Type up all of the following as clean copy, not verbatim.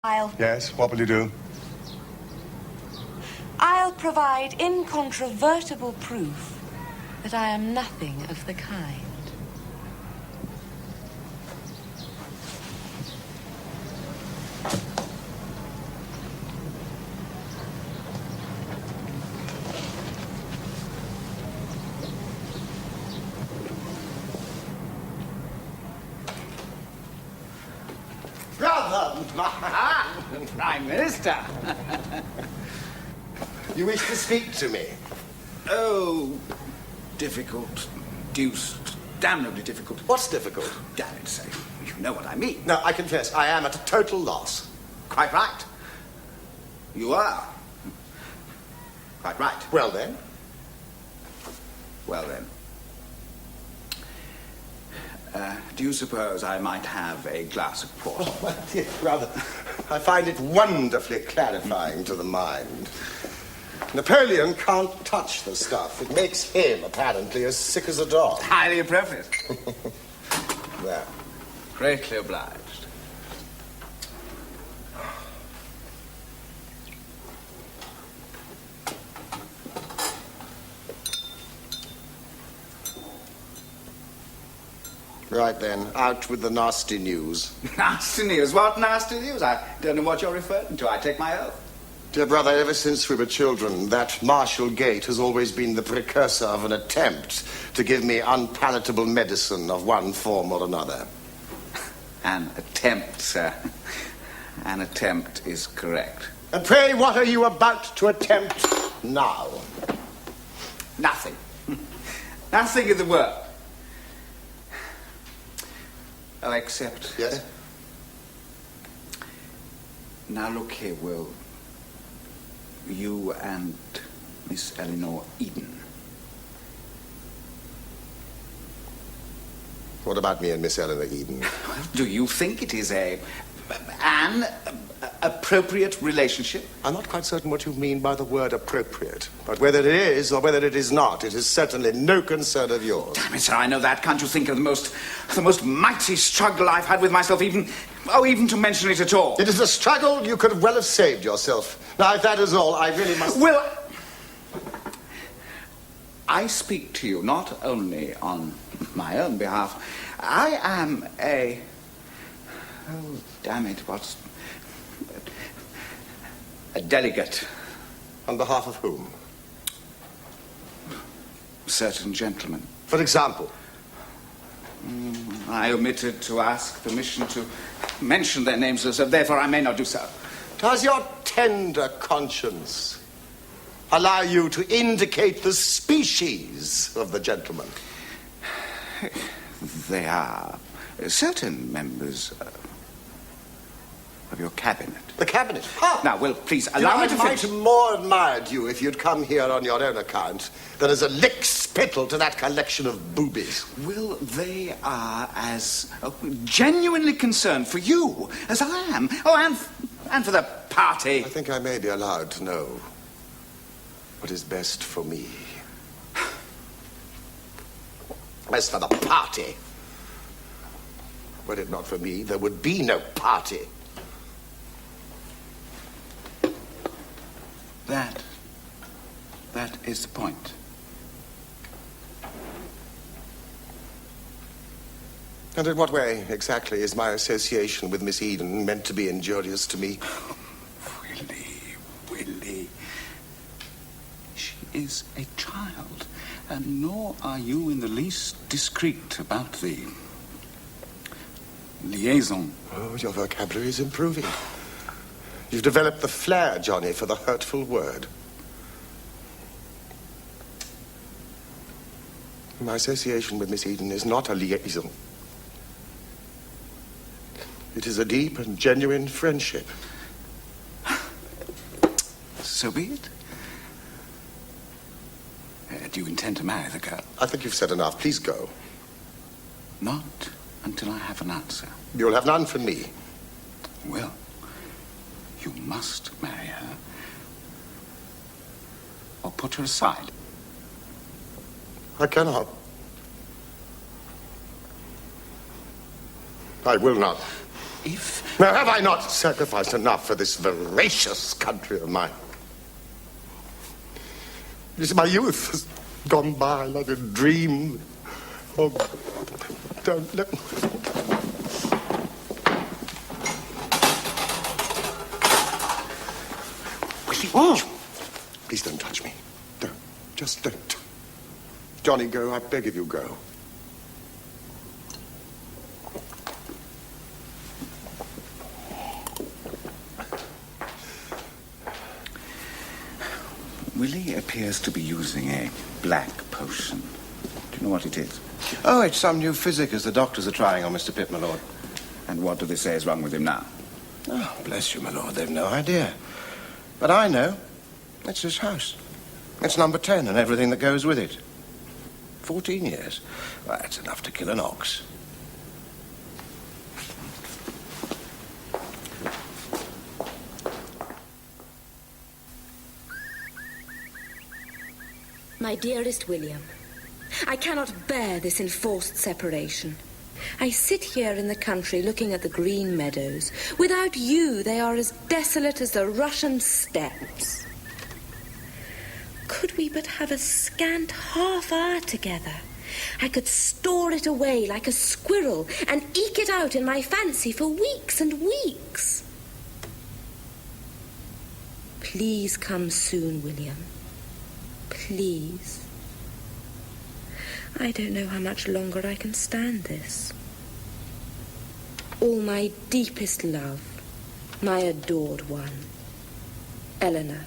Yes, what will you do? I'll provide incontrovertible proof that I am nothing of the kind. Brother, Prime Minister. You wish to speak to me? Oh, difficult, deuced, damnably difficult. What's difficult? Damn it, say, you know what I mean. No, I confess, I am at a total loss. Quite right. You are. Quite right. Well then? Well then. Do you suppose I might have a glass of port? Oh, my dear brother, I find it wonderfully clarifying to the mind. Napoleon can't touch the stuff. It makes him, apparently, as sick as a dog. Highly appropriate. There. Greatly obliged. Right then, out with the nasty news. Nasty news? What nasty news? I don't know what you're referring to. I take my oath. Dear brother, ever since we were children, that Marshall Gate has always been the precursor of an attempt to give me unpalatable medicine of one form or another. An attempt, sir. An attempt is correct. And pray, what are you about to attempt now? Nothing. Nothing in the world. Oh, except... Yes? Now look here, Will. You and Miss Eleanor Eden. What about me and Miss Eleanor Eden? Do you think it is an appropriate relationship? I'm not quite certain what you mean by the word appropriate. But whether it is or whether it is not, it is certainly no concern of yours. Damn it, sir, I know that. Can't you think of the most mighty struggle I've had with myself, even to mention it at all? It is a struggle you could well have saved yourself. Now, if that is all, I really must... Well, I speak to you not only on my own behalf. I am a... Oh, damn it, what's... a delegate. On behalf of whom? Certain gentlemen. For example? I omitted to ask permission to mention their names, so therefore I may not do so. Does your tender conscience allow you to indicate the species of the gentleman? They are certain members of your cabinet. The cabinet? Ah! Now, Will, please, allow me to finish. I might have more admired you if you'd come here on your own account than as a lick-spittle to that collection of boobies. Will, they are as genuinely concerned for you as I am. Oh, and for the party. I think I may be allowed to know what is best for me. As for the party, were it not for me, there would be no party. That is the point. And in what way, exactly, is my association with Miss Eden meant to be injurious to me? Willie. She is a child, and nor are you in the least discreet about the liaison. Oh, your vocabulary is improving. You've developed the flair, Johnny, for the hurtful word. My association with Miss Eden is not a liaison. It is a deep and genuine friendship. So be it. Do you intend to marry the girl? I think you've said enough. Please go. Not until I have an answer. You'll have none from me. Well, you must marry her. Or put her aside. I cannot. I will not. if... Now, have I not sacrificed enough for this voracious country of mine? My youth has gone by like a dream. Oh, don't let... Willie, Oh! Please don't touch me. Don't. Just don't. Johnny, go. I beg of you, go. Willie appears to be using a black potion. Do you know what it is? Oh, it's some new physic as the doctors are trying on Mr. Pitt, my lord. And what do they say is wrong with him now? Oh, bless you, my lord. They've no idea. But I know. It's his house. It's number 10 and everything that goes with it. 14 years. Well, that's enough to kill an ox. My dearest William, I cannot bear this enforced separation. I sit here in the country looking at the green meadows. Without you, they are as desolate as the Russian steppes. Could we but have a scant half hour together, I could store it away like a squirrel and eke it out in my fancy for weeks and weeks. Please come soon, William. Please. I don't know how much longer I can stand this. All my deepest love, my adored one, Eleanor.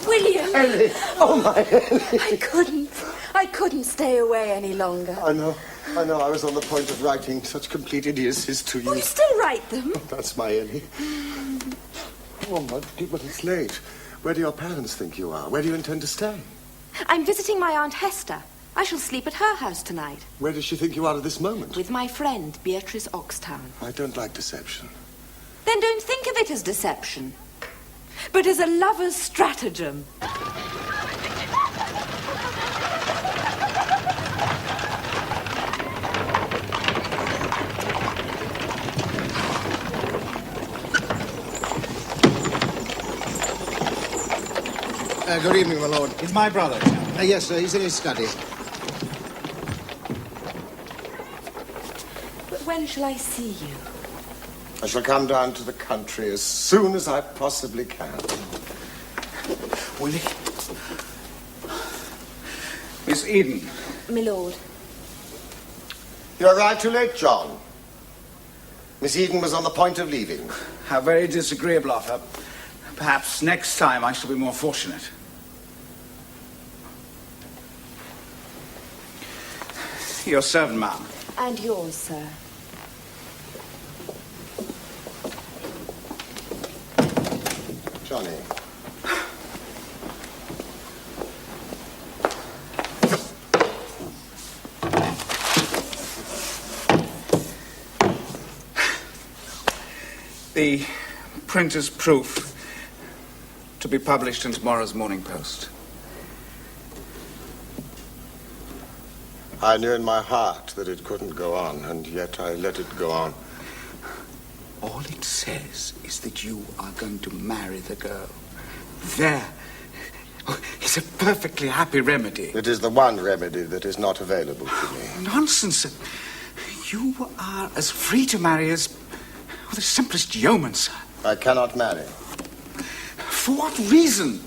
William! Ellie! Oh, my Ellie! I couldn't stay away any longer. I know. I was on the point of writing such complete idiocies to you. Oh, you still write them? That's my Ellie. Oh, my dear, but it's late. Where do your parents think you are? Where do you intend to stay? I'm visiting my Aunt Hester. I shall sleep at her house tonight. Where does she think you are at this moment? With my friend, Beatrice Oxtown. I don't like deception. Then don't think of it as deception, but as a lover's stratagem. Good evening, my lord. He's my brother. Yes, sir, he's in his study. But when shall I see you? I shall come down to the country as soon as I possibly can. Willie? Miss Eden. My lord. You arrived too late, John. Miss Eden was on the point of leaving. How very disagreeable of her. Perhaps next time I shall be more fortunate. Your servant, ma'am. And yours, sir. Johnny. The printer's proof to be published in tomorrow's Morning Post. I knew in my heart that it couldn't go on, and yet I let it go on. All it says is that you are going to marry the girl. There. It's a perfectly happy remedy. It is the one remedy that is not available to me. Nonsense. You are as free to marry as the simplest yeoman, sir. I cannot marry. For what reason?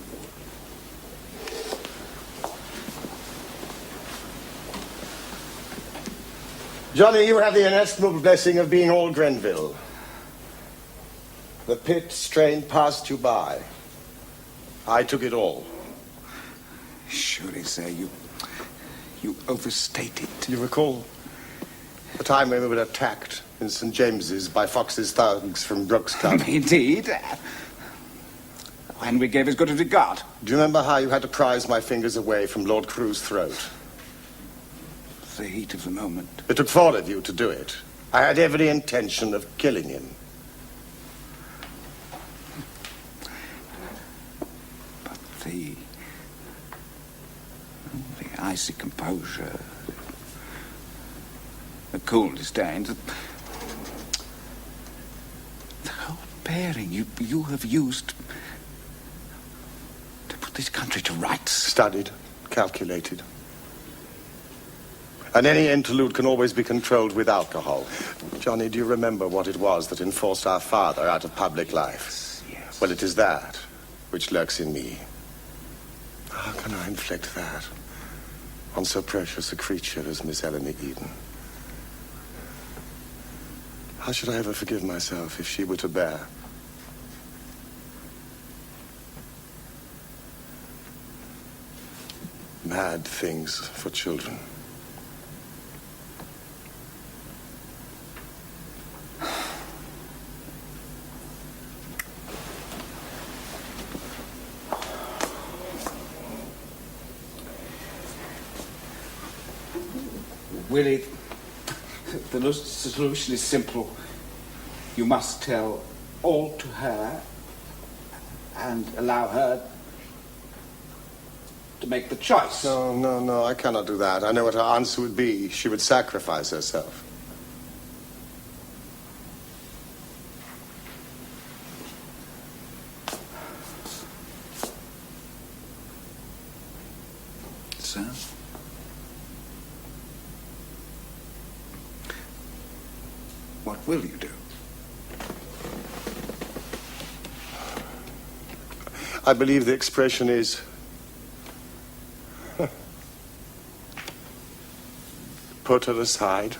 Johnny, you have the inestimable blessing of being all Grenville. The pit strain passed you by. I took it all. Surely, sir, you overstate it. You recall the time when we were attacked in St. James's by Fox's thugs from Brooks Club? Indeed. When we gave as good a regard. Do you remember how you had to prise my fingers away from Lord Crewe's throat? The heat of the moment. It took 4 of you to do it. I had every intention of killing him. But The icy composure, the cool disdain, the whole bearing you have used to put this country to rights. Studied, calculated. And any interlude can always be controlled with alcohol. Johnny, do you remember what it was that enforced our father out of public life? Yes. Well, it is that which lurks in me. How can I inflict that on so precious a creature as Miss Eleanor Eden? How should I ever forgive myself if she were to bear? Mad things for children. Willie, the solution is simple. You must tell all to her and allow her to make the choice. No, I cannot do that. I know what her answer would be. She would sacrifice herself. So? What will you do? I believe the expression is put her aside.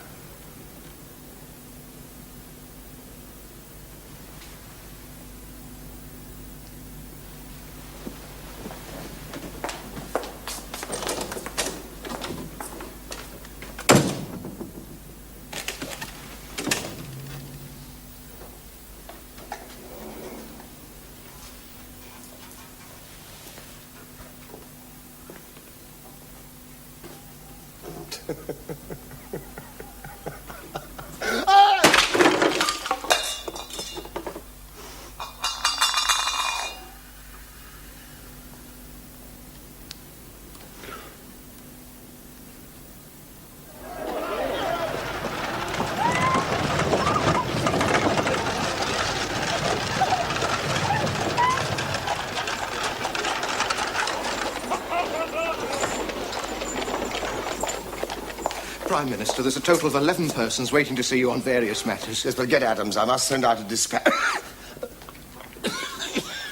Prime Minister, there's a total of 11 persons waiting to see you on various matters. Yes, but get Adams. I must send out a dispatch.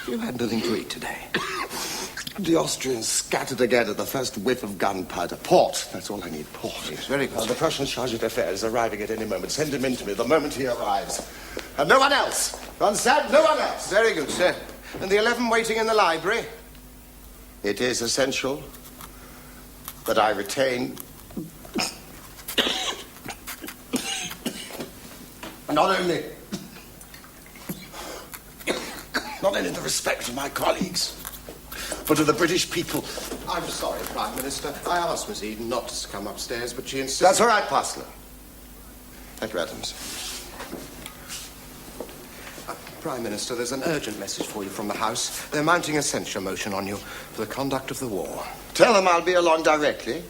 You had nothing to eat today. The Austrians scattered again at the first whiff of gunpowder. Port. That's all I need. Port. Yes, very good. The Prussian charge d'affaires is arriving at any moment. Send him in to me the moment he arrives. And no one else. Understand? No one else. Very good, sir. And the 11 waiting in the library? It is essential that I retain not only the respect of my colleagues, but of the British people. I'm sorry, Prime Minister. I asked Miss Eden not to come upstairs, but she insisted... That's all right, Parcellor. Thank you, Adams. Prime Minister, there's an urgent message for you from the House. They're mounting a censure motion on you for the conduct of the war. Tell them I'll be along directly.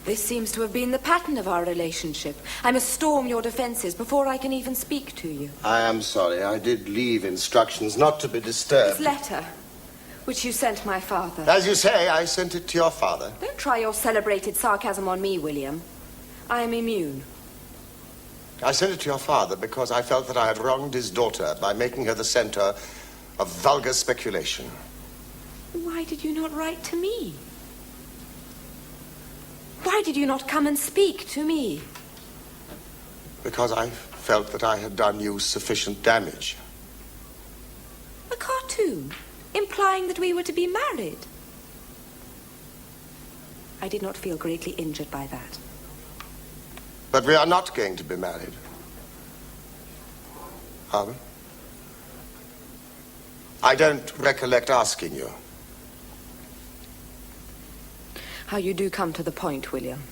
This seems to have been the pattern of our relationship. I must storm your defenses before I can even speak to you. I am sorry. I did leave instructions not to be disturbed. This letter, which you sent my father. As you say, I sent it to your father. Don't try your celebrated sarcasm on me, William. I am immune. I sent it to your father because I felt that I had wronged his daughter by making her the center of vulgar speculation. Why did you not write to me? Why did you not come and speak to me? Because I felt that I had done you sufficient damage. A cartoon, implying that we were to be married. I did not feel greatly injured by that. But we are not going to be married. Are we? I don't recollect asking you. How you do come to the point, William.